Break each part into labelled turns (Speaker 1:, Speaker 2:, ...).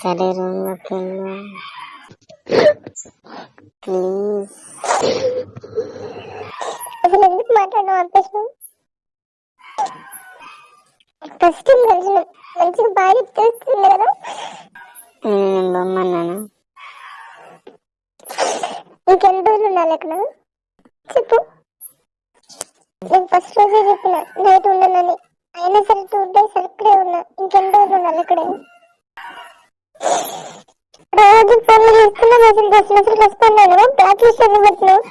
Speaker 1: సరే రూమ్లోకి వెళ్ళు ప్లీజ్.
Speaker 2: అసలు ఎందుకు మాట్లాడడం ఆపేసినావు? ఫస్ట్ మంచిగా బాగా తెలుస్తుంది కదా.
Speaker 1: నేను బొమ్మన్నాను.
Speaker 2: ఇంకెన్ని రోజులు ఉండాలి అక్కడ చెప్పు. నేను ఫస్ట్ రోజే చెప్పిన నైట్ ఉండనని, అయినా సరే 2 days అక్కడే ఉన్నా. ఇంకెన్ని రోజులు ఉండాలి అక్కడే? రోజు ఫోన్లు చేస్తున్నా, మెసేజ్ చేసినప్పుడు రెస్పాండ్ అయినా బ్లాక్ లిస్ట్ ఎందుకు పెట్టినావు?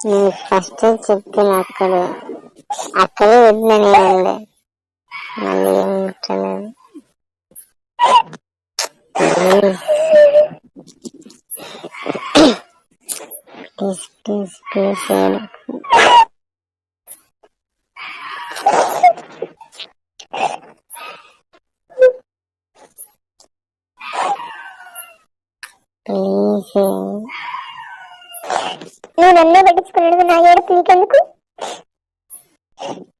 Speaker 1: నేను ఫస్ట్ చెప్పిన అక్కడే పెట్టిన నేను మళ్ళీ ఏం ముట్టలేదు. Please please please please.
Speaker 2: నువ్వు నన్నే పట్టించుకున్నాడు, నా ఏడుపు నీకెందుకు?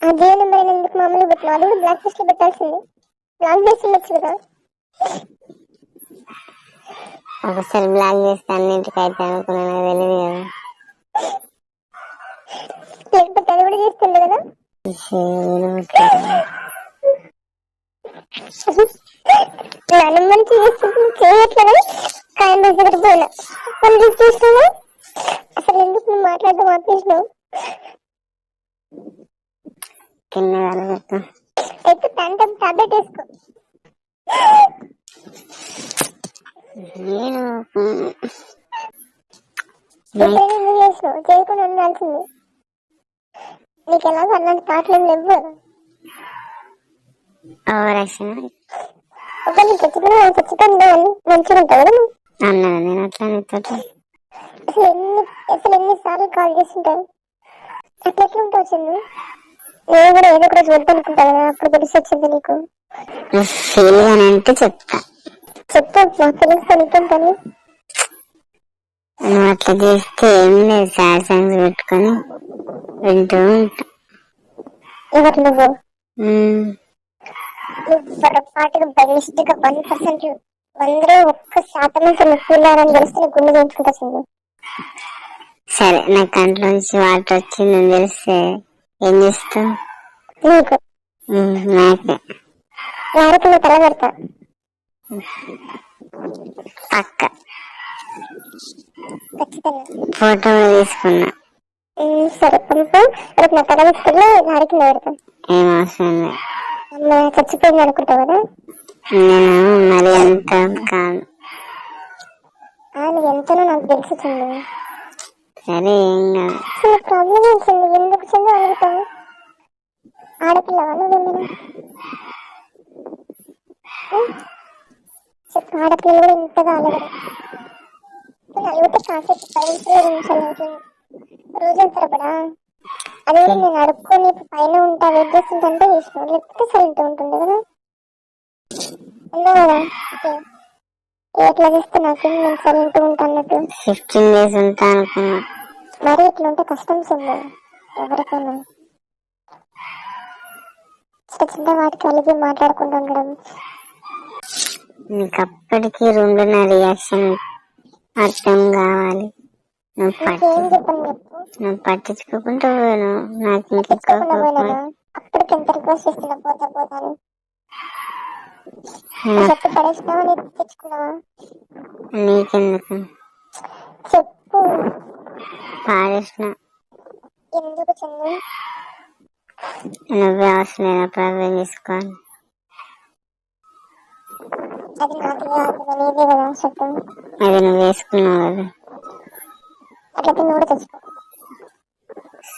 Speaker 2: అదే నెంబర్ ఎందుకు మామూలు పెట్టినావు? అది కూడా బ్లాక్ లిస్ట్ పెట్టాల్సింది. బ్లాక్ చేసి ఉండొచ్చు కదా.
Speaker 1: ఒకసారి బ్లాక్ చేస్తే అన్నింటికి అయితే అనుకున్నా, నాకు తెలియదు కదా.
Speaker 2: లేకపోతే అది కూడా చేస్తుండే కదా. నా నెంబర్ చేయట్లేదు కాయం దగ్గర పోయినా పని చూస్తున్నావు. అసలు ఎందుకు నువ్వు మాట్లాడడం ఆపేసినావు? అయితే ప్యాంటమ్ టాబ్లెట్ వేసుకో. చేసినావు చేయకుండా ఉండాల్సింది. నీకు ఎలాగో అలాంటి పాటలు లేవు. ఒకరిని చచ్చిపోయిందా మంచిగా ఉంటావు కదా
Speaker 1: నేను అట్లా.
Speaker 2: అసలు ఎన్నిసార్లు కాల్ చేస్తుంటావు? అట్లా ఎట్లా ఉంటావు చెల్లు? నేను కూడా ఏదో ఒక రోజు వద్దనుకుంటా కదా, అప్పుడు తెలిసి వచ్చింది నీకు.
Speaker 1: అంటే
Speaker 2: చెప్తా మా ఫీలింగ్స్ అనుకుంటాను.
Speaker 1: నువ్వు అట్లా చేస్తే ఏం లేదు, సాడ్ సాంగ్స్ పెట్టుకొని వింటూ ఉంటా.
Speaker 2: ఎవరు నువ్వు? పొరపాటుగా బలిష్ట 1% 1% ఫీల్ తెలిస్తే గుండె చేయించుకుంటా చెల్లు.
Speaker 1: సరే, నా కంట్లోంచి వాటర్ వచ్చిందని తెలిస్తే ఏం చేస్తావు?
Speaker 2: నీకు
Speaker 1: నాకే
Speaker 2: వారికి తల పెడతా
Speaker 1: పక్క.
Speaker 2: ఖచ్చితంగా
Speaker 1: ఫోటో తీసుకున్నా.
Speaker 2: సరే పంపు. రేపు నా తల తీసుకెళ్ళి వారికి పెడతాం.
Speaker 1: ఏం అవసరం లేదు.
Speaker 2: అమ్మ చచ్చిపోయింది అనుకుంటావు కదా.
Speaker 1: నేను మరి ఎంత కాదు.
Speaker 2: నువ్వు ఎంతనో నాకు తెలుసు చెల్లి.
Speaker 1: సరే ఏం కాదు.
Speaker 2: అసలు ప్రాబ్లం ఏం చెల్లి? ఎందుకు చెల్లి అడుగుతావు? ఆడపిల్లవా నువ్వేమైనా? చెప్పు, ఆడపిల్లలు కూడా ఇంతగా అలగరు. అలిగితే కాసేపు 10 నిమిషాలు అవుతుంది, రోజుల తరబడా. అది కూడా నేను అడుక్కొని పైన ఉంటా వెయిట్ చేస్తుంటే చేసినావు, లేకపోతే సైలెంట్ ఉంటుంది కదా. ఉన్నావు కదా, ఎట్లా చేస్తే నాకేం నేను సైలెంట్ ఉంటా అన్నట్టు.
Speaker 1: 15 days ఉంటా అనుకున్నా.
Speaker 2: మరి ఇట్లా ఉంటే కష్టం చెల్లి ఎవరికైనా. చిన్న చిన్న వాటికి అలిగి మాట్లాడకుండా ఉండడం.
Speaker 1: నీకు అప్పటికి 2 నా రియాక్షన్ అర్థం కావాలి. నువ్వు పట్టించుకోకుండా పోయాను. నాకు ఇంకెక్కువ
Speaker 2: అప్పటికి ఎంత రిక్వెస్ట్ చేస్తున్నా పోతా పోతాను. చెప్పు, పడేసినావా నీకు తెచ్చుకున్నావా?
Speaker 1: నీకెందుకు
Speaker 2: చెప్పు.
Speaker 1: పాడేసిన.
Speaker 2: ఎందుకు చెల్లి?
Speaker 1: నువ్వే అవసరం లేనప్పుడు అర్థం చేసుకోవాలి.
Speaker 2: అది నాకు నీదే కదా. చెప్పు.
Speaker 1: అది నువ్వు వేసుకున్నావు కదా.
Speaker 2: అట్లయితే నువ్వు కూడా తెచ్చుకో.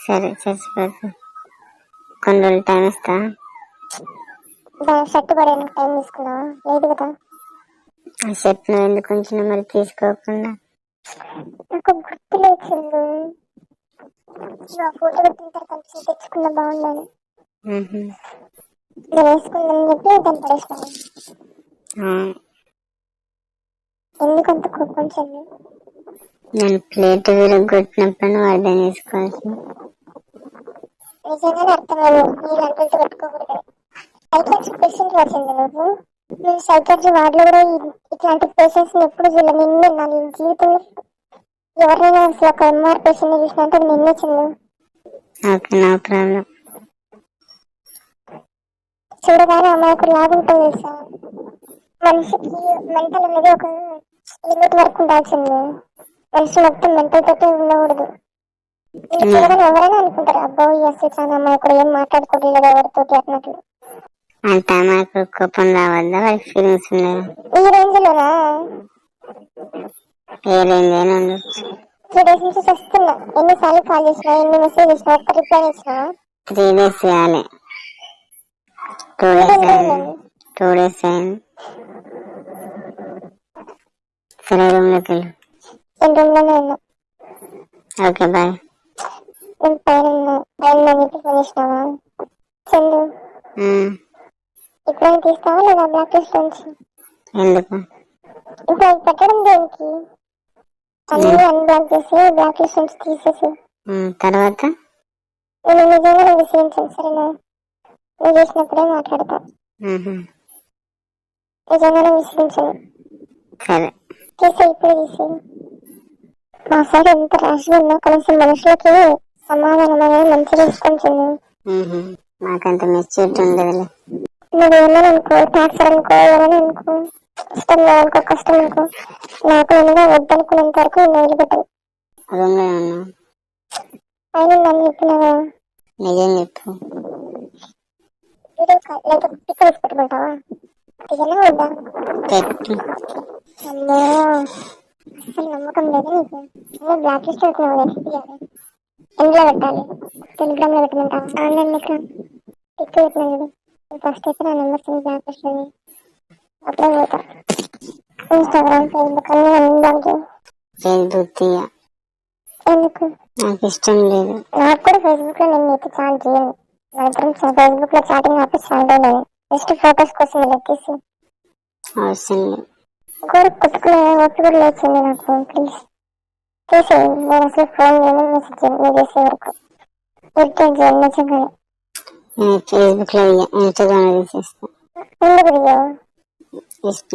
Speaker 1: సరే చచ్చిపోతా. కొన్ని రోజులు టైం ఇస్తా.
Speaker 2: షర్ట్ పడేందుకు టైం తీసుకున్నావా? లేదు కదా.
Speaker 1: ఆ షర్ట్ నువ్వు ఎందుకు ఉంచినా మరి తీసుకోకుండా?
Speaker 2: నాకు గుర్తు లేచింది. ఫోటో పెట్టిన తర్వాత తెచ్చుకున్నా బాగుందని. నేను వేసుకుందని చెప్పి దాన్ని పడేస్తాను. ఎందుకంత కోపం చెల్లి?
Speaker 1: నేను ప్లేట్ విరగొట్టినప్పుడు నువ్వు అర్థం చేసుకోవాల్సింది.
Speaker 2: నిజంగానే అర్థమయ్యేది. నీళ్ళు అంటుంటే పెట్టుకోకూడదు. అయితే ఎక్స్ప్రెషన్ రాసింది నువ్వు. నేను సైకాట్రీ వార్డులో కూడా ఇట్లాంటి పేషెంట్స్ ఎప్పుడు చూడలేదు. నిన్నే నా జీవితంలో ఎవరినైనా అసలు ఒక ఎంఆర్ పేషెంట్ చూసినట్టు నిన్నే చిన్న.
Speaker 1: Okay, no problem.
Speaker 2: చూడగానే అమాయకుడు లాగుంటుంది తెలుసా. మనిషికి మెంటల్ అనేది ఒక లిమిట్ వరకు ఉండాల్సిందే. మనిషి మొత్తం మెంటల్ తోటే ఉండకూడదు. చూడగానే ఎవరైనా అనుకుంటారు, అబ్బో అసలు చాలా అమాయకుడు, ఏం మాట్లాడుకోవట్లేదు ఎవరితోటి అన్నట్లు.
Speaker 1: అంటే మాకు కోపం రావద్దా, వాళ్ళకి ఫీలింగ్స్ ఉన్నాయి?
Speaker 2: ఈ రేంజ్ లోనా?
Speaker 1: ఏ రేంజ్ అయినా ఉండొచ్చు.
Speaker 2: 3 days నుంచి వస్తున్నా. ఎన్నిసార్లు కాల్ చేసినా, ఎన్ని మెసేజ్ చేసినా, ఒక్క రిప్లై చేసినా.
Speaker 1: 3 days కాలే, 2 days అయింది. 2 days అయింది. సరే, రూమ్ లోకి వెళ్ళు.
Speaker 2: నేను రూమ్ లోనే ఉన్నా.
Speaker 1: Okay, bye.
Speaker 2: నేను పైన ఉన్నా. పైన నీకు ఫోన్ చేసినావా? చందు, ఇప్పుడైనా తీస్తావా లేదా బ్లాక్ లిస్ట్ నుంచి?
Speaker 1: ఎందుకు?
Speaker 2: ఇప్పుడు అది పెట్టడం దేనికి? అన్ని అన్బ్లాక్ చేసి బ్లాక్ లిస్ట్ నుంచి తీసేసి
Speaker 1: తర్వాత
Speaker 2: నేను నిజంగా విసిరించాను. సరేనా? నువ్వు చేసినప్పుడే మాట్లాడతా. నిజంగానే విసిరించాను.
Speaker 1: సరే,
Speaker 2: తీసే, ఇప్పుడు తీసే. మా సార్ ఎంత ర్యాష్గా ఉన్నా కనీసం మనుషులకి సమాధానం అనేది మంచిగా ఇష్టం.
Speaker 1: మాకంత మెచ్యూరిటీ ఉండదులే.
Speaker 2: నువ్వు ఏమని అనుకో, టాక్సర్ అనుకో, ఏమని అనుకో, ఇష్టం లేదనుకో, కష్టం అనుకో, నాకు ఏమైనా వద్దనుకున్నంత వరకు నేను వదిలిపెట్టాను.
Speaker 1: రూమ్ లో ఉన్నావు?
Speaker 2: అయినా నన్ను చెప్పినావా?
Speaker 1: నిజం చెప్పు.
Speaker 2: వీడియో కాల్ లేదా పిక్ తీసుకుంటావా? ఇదన్నా వద్దా?
Speaker 1: పెట్టు.
Speaker 2: అమ్మో, అసలు నమ్మకం లేదు నీకు. అదే బ్లాక్ లిస్ట్ అవుతున్నావు. ఎందులో పెట్టాలి? టెలిగ్రామ్ లో పెట్టమంటావా? ఆన్లైన్ మీకు పిక్ పెట్టినా. ఫస్ట్ అయితే నా నెంబర్స్ బ్లాక్ లిస్ట్ ఉంది. అప్పుడే పోతా. ఇన్స్టాగ్రామ్, ఫేస్బుక్ అన్ని అన్బ్లాక్ చేయి.
Speaker 1: ఫేస్బుక్ తీయ,
Speaker 2: ఎందుకు?
Speaker 1: నాకు ఇష్టం లేదు.
Speaker 2: నాకు కూడా ఫేస్బుక్ లో నేను నీకు చాట్ చేయను. నా ఇద్దరం ఫేస్బుక్ లో చాటింగ్ ఆపి చాటే లేదు. జస్ట్ ఫొటోస్ కోసం లెక్కేసి
Speaker 1: అవసరం లేదు.
Speaker 2: గోరు కొట్టుకునే ఓపిక కూడా లేచింది నాకు. ప్లీజ్ చేసేయి. నేను అసలు ఫోన్ చేయను, మెసేజ్ చేయను. నువ్వు చేసే వరకు ఇరిటేట్ చేయండి నిజంగానే.
Speaker 1: నేను ఫేస్బుక్ లో ఇన్స్టాగ్రామ్ లో తీసేస్తా.
Speaker 2: ఎందుకు దిగావు?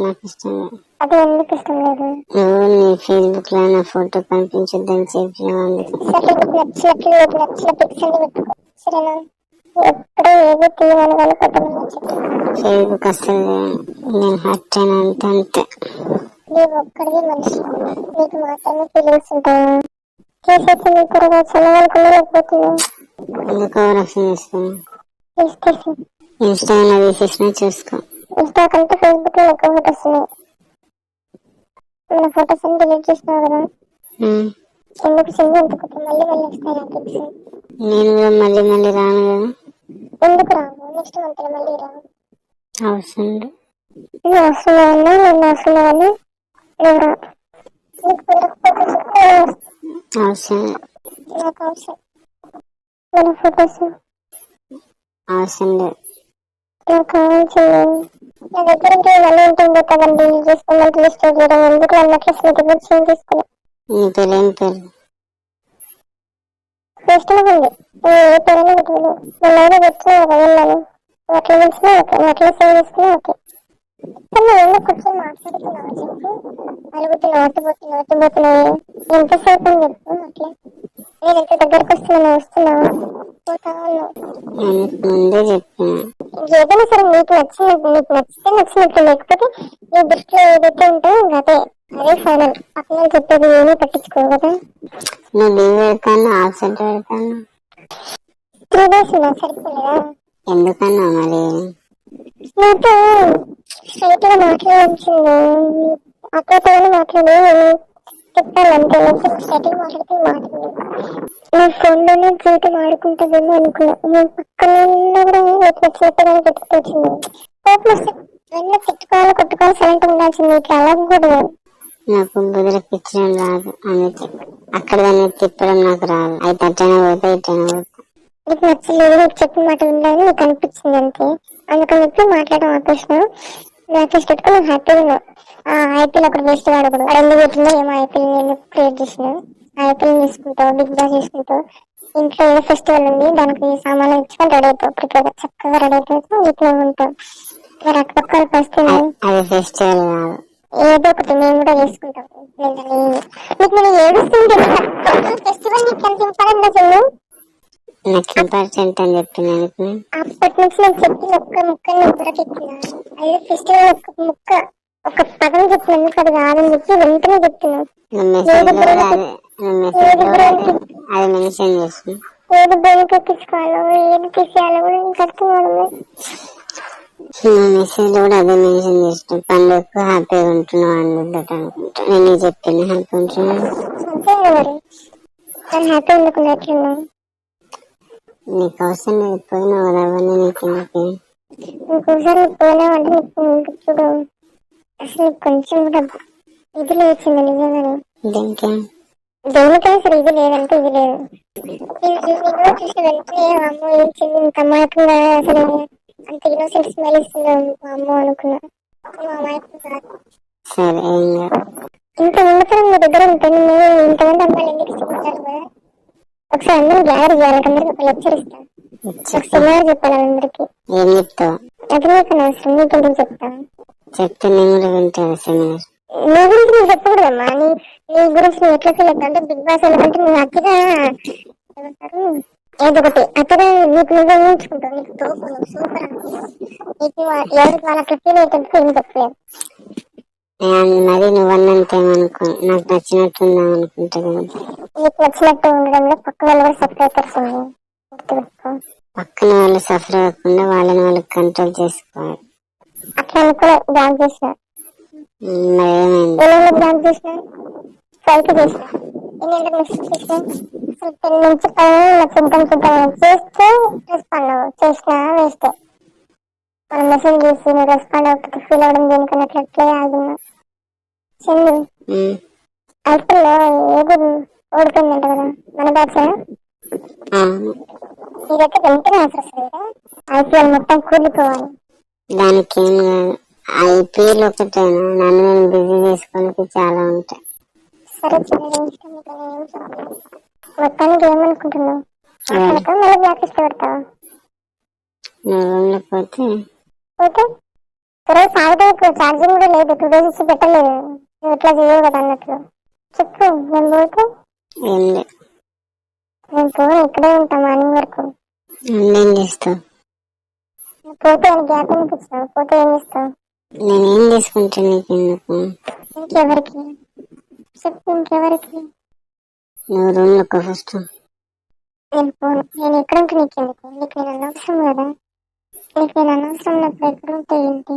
Speaker 1: నాకు ఇష్టం లేదు.
Speaker 2: అది ఎందుకు ఇష్టం లేదు?
Speaker 1: నువ్వు నీ ఫేస్బుక్ లో నా ఫోటో కనిపించొద్దని చెప్పినావు, అందుకు.
Speaker 2: సరే, నీకు నచ్చినట్లు నచ్చిన పిక్స్ అన్ని పెట్టుకో. సరేనా? ఎప్పుడు ఏది తీయమని వాళ్ళు కొట్టమని
Speaker 1: ఫేస్బుక్ అసలు నేను హర్ట్ అయినా అంతే.
Speaker 2: నీవు ఒక్కడివి మనిషి, నీకు మాత్రమే ఫీలింగ్స్ ఉంటాయా? చేసేసి నీ త్వరగా చల్లవాళ్ళకుండా లేకపోతుంది.
Speaker 1: ఎందుకు ఓవరాక్షన్ చేస్తున్నావు?
Speaker 2: తీసి
Speaker 1: ఇన్స్టాగ్రామ్ తీసేసినా చూసుకో.
Speaker 2: ఇన్స్టా కంటే ఫేస్బుక్ లో ఎక్కువ ఫొటోస్ ఉన్నాయి. మన ఫొటోస్ అన్ని డిలీట్ చేసినావు కదా? ఎందుకు సింగ్ ఎందుకు? మళ్ళీ మళ్ళీ వస్తాయి నా పిక్స్.
Speaker 1: నేను కూడా మళ్ళీ మళ్ళీ రాను కదా.
Speaker 2: ఎందుకు రావు? నెక్స్ట్ మంత్ లో మళ్ళీ రావు.
Speaker 1: అవసరం లేదు.
Speaker 2: నువ్వు అవసరం ఉన్నా, నేను అవసరం అని నువ్వు రా.
Speaker 1: అవసరం లేదు.
Speaker 2: నాకు అవసరం. మన ఫొటోస్
Speaker 1: అవసరం లేదు.
Speaker 2: నాకు కావాల్సింది. నా దగ్గర ఇంకా మనీ ఉంటుంది కదా, డీల్ చేసుకోమని లిస్ట్ చేయడం ఎందుకు అన్నట్లు స్మృతి చేంజ్ తీసుకున్నా.
Speaker 1: నీ పేరు ఏం పేరు?
Speaker 2: ఇష్టం ఉంది. నువ్వు ఏ పేరైనా పెట్టుకున్నావు. నేను పెట్టినా వెళ్ళాను. అట్లా తెలిసినా ఓకే, అట్లా సేవ్ చేసుకున్నా ఓకే. కానీ నువ్వు కూర్చొని మాట్లాడుతున్నావు చెప్పు. అలుగుతున్నావు, అట్టుపోతున్నావు. ఎంతసేపు అని చెప్పు. అట్లా నేను ఎంత దగ్గరకు వస్తున్నావు, వస్తున్నావు, పోతా ఉన్నావు.
Speaker 1: ముందే చెప్పిన.
Speaker 2: ఏదైనా సరే నీకు నచ్చినట్టు, నీకు నచ్చితే నచ్చినట్టు, లేకపోతే నీ దృష్టిలో ఏదైతే ఉంటో అదే అదే ఫైనల్. పక్కన చెప్పేది ఏమీ పట్టించుకోవు కదా.
Speaker 1: నువ్వు లీవ్ పెడతాను, ఆబ్సెంట్ పెడతాను.
Speaker 2: 3 days ఉన్నా సరిపోలేదా?
Speaker 1: ఎందుకన్నా మరి?
Speaker 2: నాతో స్ట్రైట్ గా మాట్లాడాల్సింది. అక్కడతో మాట్లాడి చెప్పాలంటే స్ట్రైట్ గా మాట్లాడితే మాట్లాడు. నా ఫోన్ లోనే జీవితం ఆడుకుంటుందేమో అనుకున్నా. నేను పక్కన ఉన్నా కూడా నచ్చినట్టుగా పెట్టుకొచ్చింది. కోపం వస్తే వెన్న పెట్టుకోవాలి, కొట్టుకోవాలి, సైలెంట్ ఉండాల్సింది. ఇట్లా అవ్వకూడదు.
Speaker 1: నాకు బుదిరెక్కించడం రాదు, అందుకే అక్కడ దాన్ని తిప్పడం నాకు రాదు. అయితే అట్టైనా పోతే ఇట్టైనా పోతా.
Speaker 2: నీకు నచ్చలేదు, నీకు చెప్పిన మాట ఉండాలని నీకు అనిపించింది అంతే. అందుకని చెప్పి మాట్లాడడం ఆపేసినావు. బ్లాక్ లిస్ట్ పెట్టుకుని నువ్వు హ్యాపీగా ఉన్నావు. ఆ ఐపీఎల్ ఒకటి వేస్ట్ వాడకూడదు. వాడు ఎందుకు పెట్టిందో ఏమో ఐపీఎల్ ఎందుకు క్రియేట్ చేసినావు. ఐపీఎల్ తీసుకుంటావు, బిగ్ బాస్ తీసుకుంటావు. ఇంట్లో ఏదో ఫెస్టివల్ ఉంది, దానికి సామాన్లు ఇచ్చుకొని రెడీ అవుతావు. ప్రిపేర్ చక్కగా రెడీ అయిపోతావు, ఇంట్లో ఉంటావు. మరి అక్కడికి వస్తుంది.
Speaker 1: అది ఫెస్టివల్ కాదు.
Speaker 2: ఏదో ఒకటి మేము కూడా చేసుకుంటాం. నీకు నేను ఏడుస్తుంది ఫెస్టివల్ నీకు ఎంత ఇంపార్టెంట్ అసలు.
Speaker 1: నాకు ఇంపార్టెంట్ అని చెప్పినందుకు
Speaker 2: అప్పటి నుంచి నేను చెప్పిన ఒక్క ముక్క బుర్రకెక్కిన. అదే ఫెస్టివల్ ఒక్క ముక్క ఒక పదం చెప్పినందుకు అది కాదని చెప్పి వెంటనే చెప్తున్నావు.
Speaker 1: అది మెన్షన్ చేసిన
Speaker 2: ఏది బయటకు ఎక్కించుకోవాలో ఏది తీసేయాలో కూడా ఇంకా అర్థం కాదు.
Speaker 1: మెసేజ్ కూడా అదే మెన్షన్ చేసిన. పండుగకు హ్యాపీగా ఉంటున్నావు అన్నట్టు అనుకుంటా. నేను చెప్పిన హ్యాపీ ఉంటున్నాను.
Speaker 2: అంతే మరి నేను హ్యాపీ ఉండకుండా ఎట్లున్నావు.
Speaker 1: నీకు అవసరం లేదు, పోయినావు కదా అవన్నీ నీకు ఎందుకు.
Speaker 2: ఇంకోసారి పోయినావంటే నీకు చూడు అసలు కొంచెం కూడా ఇది లేచింది నిజంగానే.
Speaker 1: దేనికే
Speaker 2: దేనికైనా సరే ఇది లేదంటే ఇది లేదు. నేను చూసిన వెంటనే అమ్మో ఏం చెల్లి ఇంత అమాయకంగా అసలు అంత ఇన్నోసెంట్ స్మైల్ ఇస్తుంది అమ్మో అనుకున్నా.
Speaker 1: సరే
Speaker 2: ఇంత ఉన్నతరం మీ దగ్గర ఉంటుంది. ఇంతమంది అమ్మాయిలు ఎందుకు ఇష్టపడతారు కదా. ఒకసారి అందరూ గ్యాదర్ చేయాలి. అందరికి ఒక లెక్చర్ ఇస్తాను. ఒక సెమినార్ చెప్పాలి అందరికి.
Speaker 1: ఏం చెప్తావు?
Speaker 2: అది నీకు అవసరం, నీకెందుకు చెప్తాను.
Speaker 1: చెప్తే నేను కూడా వింటాను సెమినార్.
Speaker 2: నీ గురించి నువ్వు చెప్పకూడదమ్మా. నీ గురించి నువ్వు ఎట్లా ఫీల్ అవుతావు అంటే బిగ్ బాస్ ఎందుకంటే నువ్వు అతిగా ఏమంటారు ఏదో ఒకటి అతను నీకు నువ్వే ఊహించుకుంటావు. నీకు తోపు సూపర్ నీకు ఎవరికి వాళ్ళు అట్లా ఫీల్ అయ్యేటట్టు ఏం చెప్పలేదు.
Speaker 1: మరి నువ్వు అన్నంత ఏమనుకో, నాకు నచ్చినట్టుందాం అనుకుంటా కదా.
Speaker 2: నీకు నచ్చినట్టు ఉండడంలో పక్కన వాళ్ళు కూడా సఫర్ అవుతారు.
Speaker 1: పక్కన వాళ్ళు సఫర్ అవ్వకుండా వాళ్ళని వాళ్ళకి కంట్రోల్ చేసుకోవాలి.
Speaker 2: అట్లా అనుకున్నా జాబ్ చేసిన
Speaker 1: మరేమైంది?
Speaker 2: ఏమైనా జాబ్ చేసిన సైకి చేసిన ఎన్ని మెసేజ్ చేసిన అసలు 10 నుంచి 10 చూద్దాం చేస్తే రెస్పాండ్ అవ్వవు. చేసినా వేస్ట్. మనం మెసేజ్ చేసి నువ్వు రెస్పాండ్ అవ్వకపోతే ఫీల్ అవ్వడం దేనికన్నా అట్లా ఆగున్నా. చెల్లి ఐపీఎల్ లో ఏదో ఓడిపోయిందంట కదా మన బ్యాచ్. ఇదైతే వెంటనే ఆన్సర్ వస్తుంది కదా. ఐపీఎల్ మొత్తం కూలిపోవాలి.
Speaker 1: దానికి ఏం కాదు. ఐపీఎల్ ఒకటేనా, నన్ను నేను బిజీ చేసుకోనికి చాలా ఉంటాయి.
Speaker 2: సరే మొత్తానికి ఏమనుకుంటున్నావు? మళ్ళీ బ్లాక్ లిస్ట్ పెడతావా?
Speaker 1: నువ్వు రూమ్ లో పోతే
Speaker 2: త్వరగా సాగుతాయి. ఛార్జింగ్ కూడా లేదు. 2 days ఇచ్చి పెట్టలేదు. నువ్వు ఇట్లా చేయవు కదా అన్నట్లు చెప్పు. నేను పోతే
Speaker 1: ఏం లేదు.
Speaker 2: నేను పోను, ఇక్కడే ఉంటా మార్నింగ్ వరకు.
Speaker 1: ఏం చేస్తావు?
Speaker 2: పోతే అని గ్యాప్ అనిపించావు. పోతే ఏం చేస్తావు?
Speaker 1: నేనేం చేసుకుంటా నీకు ఎందుకు?
Speaker 2: ఇంకెవరికి చెప్పు, ఇంకెవరికి?
Speaker 1: నువ్వు రూమ్ లో ఫస్ట్.
Speaker 2: నేను పోను. నేను ఎక్కడుంటే నీకెందుకు? నీకు నేను అనవసరం కదా. నీకు నేను అనవసరం ఉన్నప్పుడు ఎక్కడ ఉంటే ఏంటి?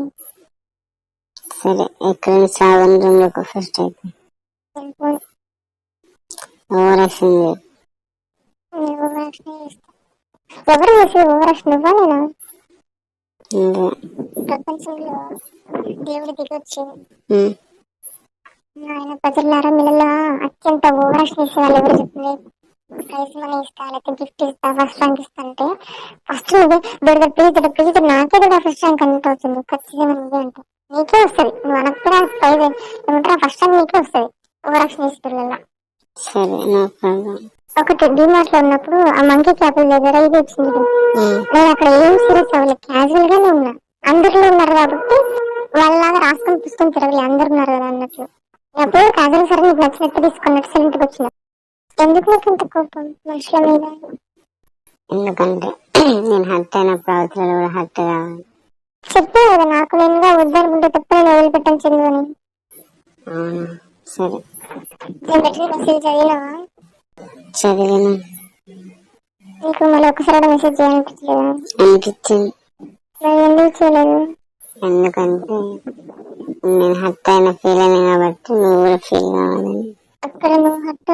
Speaker 1: సరే ఎక్కడ సాగని రూమ్ లో ఫస్ట్ అయితే.
Speaker 2: నేను పోను.
Speaker 1: ఓవరాక్షన్
Speaker 2: ఎవరు చేసేది ఓవరాక్షన్? నువ్వా నేనా?
Speaker 1: చేయి.
Speaker 2: ప్రపంచంలో దేవుడి దిగొచ్చి ఆయన ప్రజలారా మిల్లలో అత్యంత ఓవరాక్షన్ చేసే వాళ్ళు ఎవరు చెప్పలేదు. ప్రైజ్ మనీ ఇస్తా, లేకపోతే గిఫ్ట్ ఇస్తా, ఫస్ట్ ర్యాంక్ ఇస్తా అంటే ఫస్ట్ నువ్వే ప్లీజ్ నాకే కూడా ఫస్ట్ ర్యాంక్ అన్నట్టు అవుతుంది. ఖచ్చితంగా నువ్వే అంటే నీకే వస్తుంది. నువ్వు అనకపోయినా ప్రైజ్ ఏమంటారా ఫస్ట్ ర్యాంక్ నీకే వస్తుంది ఓవరాక్షన్ చేసే పిల్లల. ఒకటి డిమార్ట్ లో ఉన్నప్పుడు ఆ మంకీ క్యాపిల్ దగ్గర ఇది వచ్చింది. నేను అక్కడ ఏం సీరియస్ అవ్వలేదు, క్యాజువల్ గానే ఉన్నా. అందరిలో ఉన్నారు కాబట్టి వాళ్ళలాగా రాసుకొని పుస్తకం తిరగలేదు. అందరు ఉన్నారు కదా అన్నట్లు. ఎప్పుడు క్యాజువల్ సరే నీకు నచ్చినట్టు తీసుకున్నట్టు సైలెంట్కి వచ్చిన. ఎందుకు నీకు ఇంత కోపం మనుషుల మీద?
Speaker 1: ఎందుకంటే నేను హర్ట్ అయినప్పుడు అవతల కూడా హర్ట్ కావాలి.
Speaker 2: చెప్పే కదా నాకు నేనుగా వద్దనుకుంటే తప్ప నేను వదిలిపెట్టాను చెల్లు అని.
Speaker 1: అవునా సరే.
Speaker 2: నేను పెట్టిన మెసేజ్ చదివినావా?
Speaker 1: చదివినా.
Speaker 2: నీకు మళ్ళీ ఒకసారి మెసేజ్ చేయాలనిపించలేదా?
Speaker 1: అనిపించింది.
Speaker 2: నేను ఎందుకు చేయలేదు?
Speaker 1: ఎందుకంటే నేను హర్ట్ అయిన ఫీల్ అయినా కాబట్టి నువ్వు కూడా ఫీల్ కావాలని.
Speaker 2: అక్కడ నువ్వు హర్ట్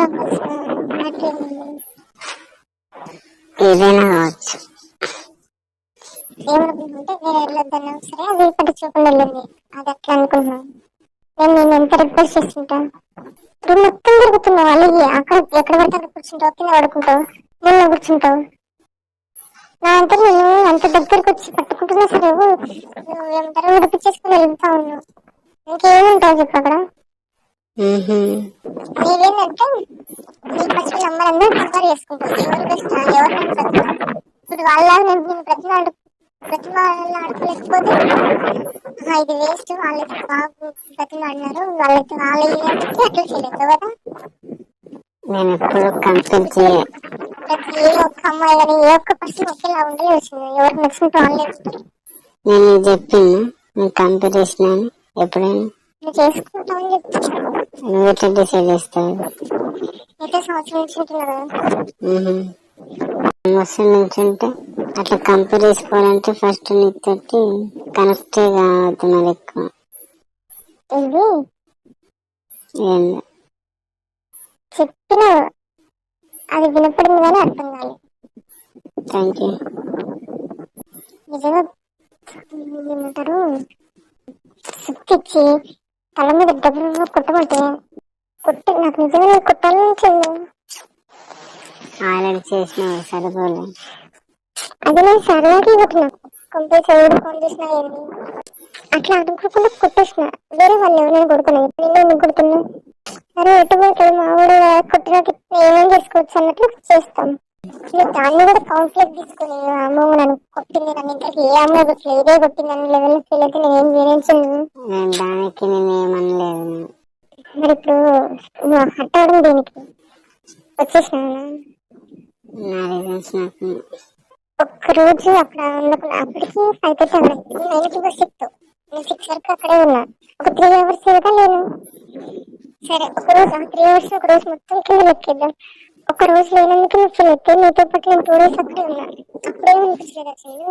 Speaker 1: ఏదైనా కావచ్చు.
Speaker 2: ఏమనుకుంటుంటే నేను వెళ్ళొద్దన్నా సరే అది పట్టించుకోకుండా వెళ్ళింది. అది అట్లా అనుకుంటున్నాను. నేను ఎంత రిక్వెస్ట్ చేస్తుంటా. ఇప్పుడు మొత్తం తిరుగుతున్నావు అలాగే అక్కడ ఎక్కడ పడితే అక్కడ కూర్చుంటావు, కింద పడుకుంటావు, నేను కూర్చుంటావు. నా అంతా నేను అంత దగ్గరకు వచ్చి పట్టుకుంటున్నా సరే నువ్వు ఏమంటారు ఉడిపించేసుకుని వెళ్తా ఉన్నావు. ఇంకేముంటావు చెప్పు అక్కడ? నీవేంటంటే నీ ఫస్ట్ నంబర్ అందరూ కంపేర్ చేసుకుంటావు. ఎవరు బెస్ట్ ఎవరు ఇప్పుడు వాళ్ళ నేను ప్రతినాడు ప్రతిమాలలో ఆడుకోలేకపోతే ఇది వేస్ట్. వాళ్ళైతే బాగా ప్రతిమాడినారు, వాళ్ళైతే వాళ్ళ అట్లా చేయలేదు కదా.
Speaker 1: నేను ఎప్పుడు కంపేర్ చేయ
Speaker 2: ప్రతి ఏ ఒక్క అమ్మాయి కానీ ఏ ఒక్క పర్సన్ ఒకేలా ఉండలే వచ్చింది. ఎవరికి నచ్చినట్టు వాళ్ళే వస్తారు.
Speaker 1: నేను నీకు చెప్పింది నేను కంపేర్ చేసినాను ఎప్పుడైనా?
Speaker 2: నువ్వు చేసుకుంటావని చెప్తాను.
Speaker 1: నువ్వు ఎట్లా డిసైడ్ చేస్తావు?
Speaker 2: అయితే సంవత్సరం నుంచి ఉంటున్నారు
Speaker 1: సంవత్సరం నుంచి ఉంటే అట్లా కంపేర్ చేసుకోవాలంటే ఫస్ట్ నీతోటి కనెక్టే కావద్దు మరి ఎక్కువ.
Speaker 2: ఇది
Speaker 1: ఏంది
Speaker 2: చెప్పిన అది వినపడింది కానీ అర్థం కాలేదు.
Speaker 1: Thank you.
Speaker 2: నిజంగా ఏమంటారు, శక్తి ఇచ్చి తల మీద డబ్బులు కొట్టమంటే కొట్టి నాకు నిజంగా కొట్టాలనిపించింది.
Speaker 1: ఆల్రెడీ చేసినావు సరిపోలే.
Speaker 2: అది నేను సరదాకి కొట్టిన, కంపల్స్ ఎవరు ఫోన్ చేసినా ఏంది అట్లా అనుకోకుండా కొట్టేసిన. వేరే వాళ్ళు ఎవరైనా కొడుతున్నాయి, నేను ఎందుకు కొడుతున్నా? సరే ఎటువంటి మామూలు కొట్టినట్టు ఏమేం చేసుకోవచ్చు అన్నట్లు చేస్తాం. నువ్వు దాన్ని కూడా కౌంట్లోకి తీసుకుని అమ్మ నన్ను కొట్టింది, నన్ను ఇంకా ఏ అమ్మాయి కొట్టలేదు ఇదే కొట్టింది అన్న లెవెల్లో ఫీల్ అయితే నేనేం చేయలేను.
Speaker 1: దానికి నేనేమనలేదు.
Speaker 2: మరి ఇప్పుడు నువ్వు హట్ అవడం దేనికి? వచ్చేసినా
Speaker 1: నా రీజన్స్ నాకు
Speaker 2: ఒక్కరోజు అక్కడ ఉన్నప్పుడు అప్పటికి 5:30 అవ్వలేదు. 9కి బస్ ఎక్కుతావు, నేను 6 వరకు అక్కడే ఉన్నా. ఒక 3 hours కదా లేను. సరే ఒకరోజు ఆ 3 hours ఒక రోజు మొత్తం కింద లెక్కేద్దాం. ఒక రోజు లేనందుకు నువ్వు ఫీల్ అయితే నీతో పాటు నేను 2 days అక్కడే ఉన్నా. అప్పుడేమనిపించలేదు అసలు?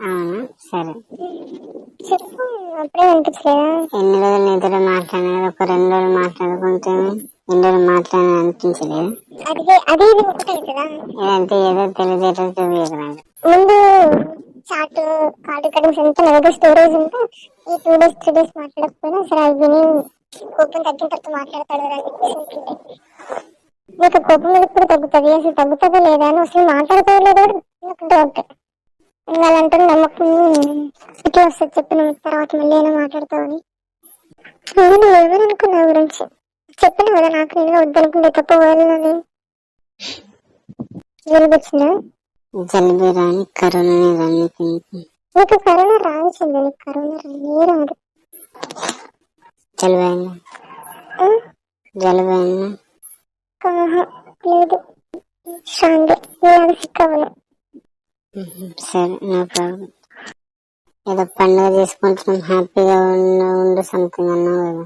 Speaker 1: అవునా? సరే
Speaker 2: చెప్పు, అప్పుడేమనిపించలేదా?
Speaker 1: ఎన్ని రోజులు నీతో మాట్లాడినా ఒక 2 రోజులు మాట్లాడుకుంటే 2 రోజులు మాట్లాడాలని అనిపించలేదు.
Speaker 2: అదే ఇది ఒకటే కదా.
Speaker 1: ఇదంతా ఏదో తెలియజేయడం చూపించరాదు.
Speaker 2: ముందు చాట్ కార్డు కటింగ్స్ అంతా నా దగ్గర స్టోరేజ్ ఉంటే ఈ 2 days 3 days మాట్లాడకపోయినా సరే అది విని కోపం తగ్గిన తర్వాత మాట్లాడతాడు అని చెప్పేసి నీకు కోపం మీద కూడా తగ్గుతుంది. అసలు తగ్గుతుందా లేదా అని, అసలు మాట్లాడుతుందో లేదో నాకు డౌట్. అలాంటి నమ్మకం ఇట్లా వస్తుంది చెప్పిన తర్వాత మళ్ళీ అయినా మాట్లాడతావని. నేను ఏమనుకున్నా గురించి చెప్పిన కదా, నాకు నేను వద్దనుకుంటే తప్ప వాళ్ళని వినిపించిందా?
Speaker 1: జలుబు రాని కరోనా రాని
Speaker 2: నీకు కరోనా రాల్సింది, నీకు కరోనా రాదు.
Speaker 1: జలుబైందా? జలుబైందా?
Speaker 2: లేదు, స్ట్రాంగ్ సిక్కవను.
Speaker 1: సరే నో ప్రాబ్లం. ఏదో పండుగ చేసుకుంటున్నాం హ్యాపీగా ఉండు సంథింగ్ అన్నావు కదా,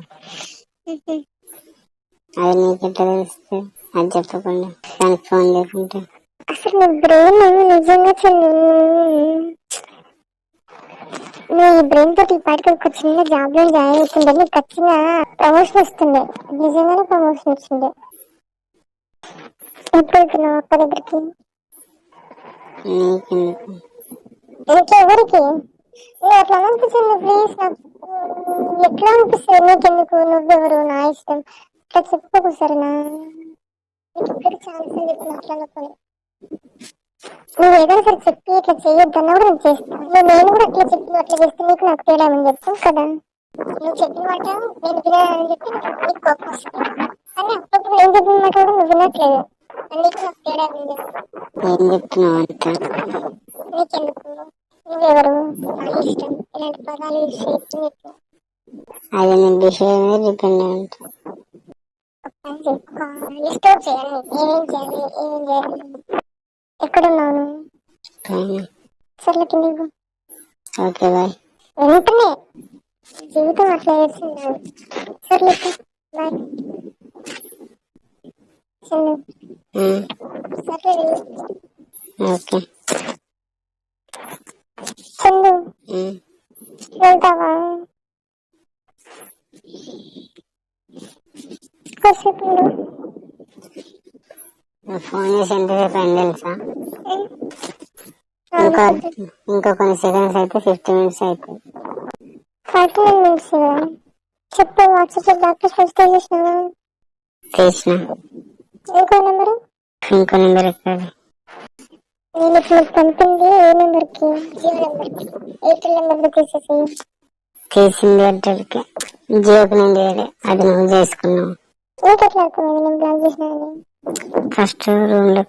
Speaker 1: అది నీకెట్లా తెలిస్తే? అది చెప్పకుండా దానికి ఫోన్ లేకుంటే
Speaker 2: అసలు నీ బ్రెయిన్ నిజంగా నువ్వు ఈ బ్రెయిన్ తోటి ఈ పాటికి ఒక చిన్న జాబ్ లో జాయిన్ అవుతుండే నీకు ఖచ్చితంగా ప్రమోషన్ వస్తుండే. నిజంగానే ప్రమోషన్ వచ్చిండే. ఎప్పుడు వెళ్తున్నావు అక్క దగ్గరికి?
Speaker 1: నీకెందుకు?
Speaker 2: ఇంకెవరికి? నువ్వు అట్లా అనిపించింది ప్లీజ్. నాకు ఎట్లా అనిపిస్తుంది? నీకెందుకు? నువ్వెవరు? నా ఇష్టం. ఇట్లా చెప్పుకోకు సరేనా? నీకు ఇప్పుడు ఛాన్స్ చెప్పి మాట్లాడుకోని నువ్వు ఏదైనా సరే చెప్పి ఇట్లా చేయొద్దన్నా కూడా నేను చేస్తాను. నేను కూడా అట్లా చెప్పి అట్లా చేస్తే నీకు నాకు తేడా అని చెప్తాను కదా. నువ్వు చెప్పిన మాట నేను వినాలని చెప్పి నీకు కోపం వస్తుంది, కానీ అప్పుడప్పుడు ఏం చెప్పిన మాట కూడా నువ్వు వినట్లేదు. నీకు నాకు తేడా అని చెప్తాను.
Speaker 1: ఏం చెప్తున్నావు అంట?
Speaker 2: నీకెందుకు? నువ్వెవరు? నా ఇష్టం. ఇలాంటి పదాలు యూజ్ చేయొచ్చు. నీకు
Speaker 1: అది నీ బిహేవియర్ మీద డిపెండ్ అంట.
Speaker 2: లిస్టౌట్ చేయాలి, ఏమేం చేయాలి ఏమేం చేయాలి. ఎక్కడున్నాను? సర్లే కింద.
Speaker 1: Okay bye.
Speaker 2: వెంటనే జీవితం అట్లా చేస్తుంది. సర్లే బాయ్. సర్లే
Speaker 1: ఓకే
Speaker 2: చందు, వెళ్తావా? కాసేపు
Speaker 1: ఫోన్ చేసి ఎంతసేపు అయింది తెలుసా? ఇంకో కొన్ని సెకండ్స్ అయితే 50 minutes అవుతుంది.
Speaker 2: 49 minutes చెప్పు. వాట్సాప్ డాక్టర్ ఫస్ట్ చేసినా ఇంకో నెంబరు
Speaker 1: ఎక్కడ?
Speaker 2: నేను ఇప్పుడు పంపింది ఏ నెంబర్కి? జియో నెంబర్కి. ఎయిర్టెల్ నెంబర్ తీసేసి
Speaker 1: తీసింది ఎయిర్టెల్కి, జియోకి నేను చేయలే. అది నువ్వు చేసుకున్నావు.
Speaker 2: ఇంకెట్లా అనుకున్నాను నేను ప్లాన్ చేసినా?
Speaker 1: ఫస్ట్ రూమ్ లో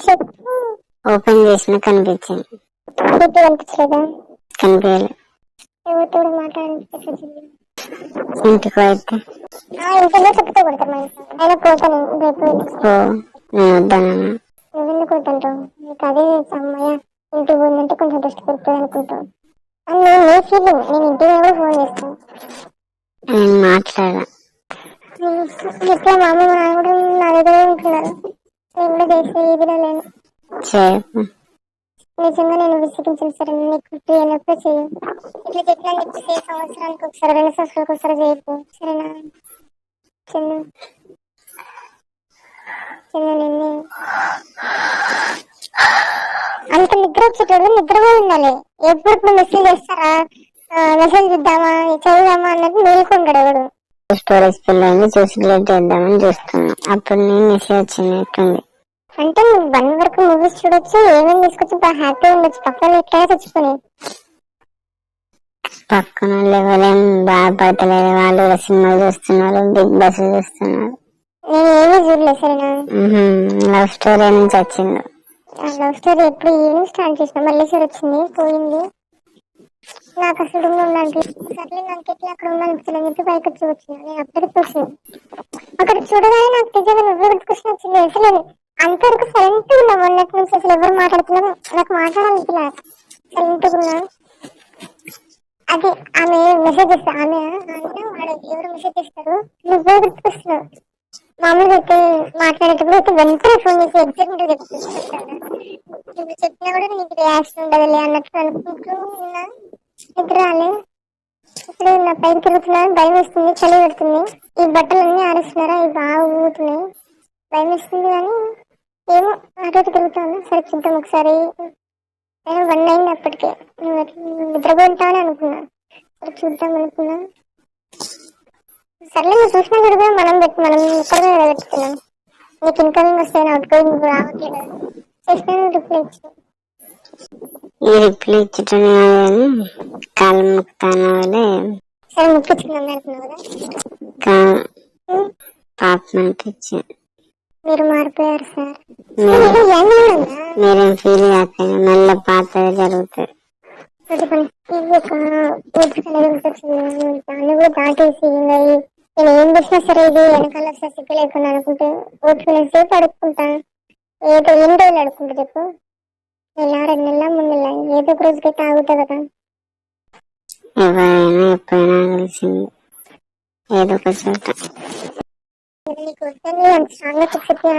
Speaker 2: చెప్పు.
Speaker 1: ఓపెన్ చేసిన కనిపించింది.
Speaker 2: డిపి కనిపించలేదా?
Speaker 1: కనిపించలే.
Speaker 2: ఎవరితో మాట్లాడాలనిపించింది?
Speaker 1: ఇంటికి అయితే
Speaker 2: ఇంట్లో చెప్తే కొడతారు మా ఇంట్లో. అయినా పోతాను రేపు.
Speaker 1: నేను వద్దాను.
Speaker 2: నువ్వెందుకు కొడుతుంటావు? నీకు అదే అమ్మాయ ఇంటికి పోయిందంటే కొంచెం రెస్ట్ పెడుతుంది అనుకుంటావు. నేను నీ ఫీలింగ్, నేను ఇంటికి కూడా ఫోన్ చేస్తాను.
Speaker 1: నేను మాట్లాడా.
Speaker 2: ఎట్లా మా అమ్మ మా నాన్న కూడా నా దగ్గర ఉంటున్నారు. నేను కూడా చేసే ఇదిలో లేను. నిజంగా నేను విసిగించిన సరే నీకు ఫ్రీ అయినప్పుడు చెయ్యి. ఇట్లా చెప్పినా చెప్పేసి సంవత్సరానికి ఒకసారి 2 సంవత్సరాలకు ఒకసారి చేయకు. సరేనా? చిన్న చిన్న నిన్ను అంత నిద్ర వచ్చేటోళ్ళు నిద్రపోయి ఉండాలి. ఎప్పుడు మెసేజ్ చేస్తారా, మెసేజ్ ఇద్దామా చదువుదామా అన్నట్టు మేలుకుంటాడు ఎవడు.
Speaker 1: స్టోరేజ్ పిల్లల్ని చూసి లేట్ చేద్దామని చూస్తున్నా. అప్పుడు నేను మెసేజ్ వచ్చినట్టుంది.
Speaker 2: అంటే నువ్వు 1 వరకు మూవీస్ చూడొచ్చు, ఏమేమి తీసుకొచ్చి బాగా హ్యాపీగా ఉండొచ్చు. పక్కన ఎట్లా చచ్చిపోయి
Speaker 1: పక్కన ఎవరేం బాధపడతలేదు. వాళ్ళు కూడా సినిమాలు చూస్తున్నారు, బిగ్ బాస్ చూస్తున్నారు.
Speaker 2: నేను ఏమీ చూడలేదు. సరేనా?
Speaker 1: లవ్ స్టోరీ నుంచి వచ్చింది.
Speaker 2: ఆ లవ్ స్టోరీ ఎప్పుడు ఈవినింగ్ స్టార్ట్ చేసిన మల్లేశ్వరి వచ్చింది పోయింది. నాకు అసలు సర్లే నాకు ఎట్లా అక్కడ ఉండాలనిపించలేదు చెప్పి పైకి వచ్చి వచ్చిన. నేను అక్కడికి వచ్చిన. అక్కడ చూడగానే నాకు నిజంగా నువ్వు గుర్తుకొచ్చిన వచ్చింది. అసలు అంతవరకు సైలెంట్ ఉన్నా మొన్నటి నుంచి. అసలు ఎవరు మాట్లాడుతున్నారో నాకు మాట్లాడాలనిపించలే. సైలెంట్ ఉన్నా. అది ఆమె మెసేజ్ చేస్తారు. ఆమె వాడు ఎవరు మెసేజ్ చేస్తారు, నువ్వే గుర్తుకొస్తున్నావు. మామూలుగా అయితే మాట్లాడేటప్పుడు అయితే వెంటనే ఫోన్ చేసి ఎగ్జాక్ట్ చెప్తాను. ఇప్పుడు చెప్పినా కూడా నీకు రియాక్షన్ ఉండదులే అన్నట్టు అనుకుంటూ ఉన్నా. నిద్ర రాలే. ఇప్పుడు నా పైకి తిరుగుతున్నా, భయం వేస్తుంది, చలి పెడుతుంది. ఈ బట్టలన్నీ ఆరేస్తున్నారా, ఇవి బాగా ఊగుతున్నాయి, భయం వేస్తుంది. కానీ ఏమో అటు తిరుగుతాను. సరే చూద్దాం ఒకసారి. నేను 1 అయింది అప్పటికే. నిద్రపోతామని అనుకున్నా. సరే చూద్దాం అనుకున్నా. సర్లే నువ్వు చూసినా కూడా మనం ఇక్కడ పెట్టుకున్నాం. నీకు ఇన్కమింగ్ వస్తాయని అవుట్ గోయింగ్ రావట్లేదు. చేసినా రిప్లై ఇచ్చిన.
Speaker 1: ఈ రిప్లై ఇచ్చటం కాలం ముక్తాను వల్లే.
Speaker 2: సరే ముక్కించుకున్నాం అనుకున్నావు కదా.
Speaker 1: పాపం అనిపించింది.
Speaker 2: మీరు మారిపోయారు సార్.
Speaker 1: మీరేం ఫీల్ కాకపోయినా మళ్ళీ పాతగా జరుగుతుంది.
Speaker 2: దాన్ని కూడా దాటేసి నేను ఏం చేసినా సరే ఇది వెనకాల సిగ్గు లేకుండా అనుకుంటే ఓట్కునేసేపు అడుక్కుంటాను. ఏదో ఎన్ని రోజులు అడుక్కుంటా చెప్పు. 1 2 నెలల 3 నెలల ఏదో ఒక రోజుకైతే ఆగుతా కదా.
Speaker 1: ఎవరైనా ఎప్పుడైనా కలిసింది ఏదో ఒక చోట.
Speaker 2: నీకు వద్దని అంత స్ట్రాంగ్ గా చెప్పినా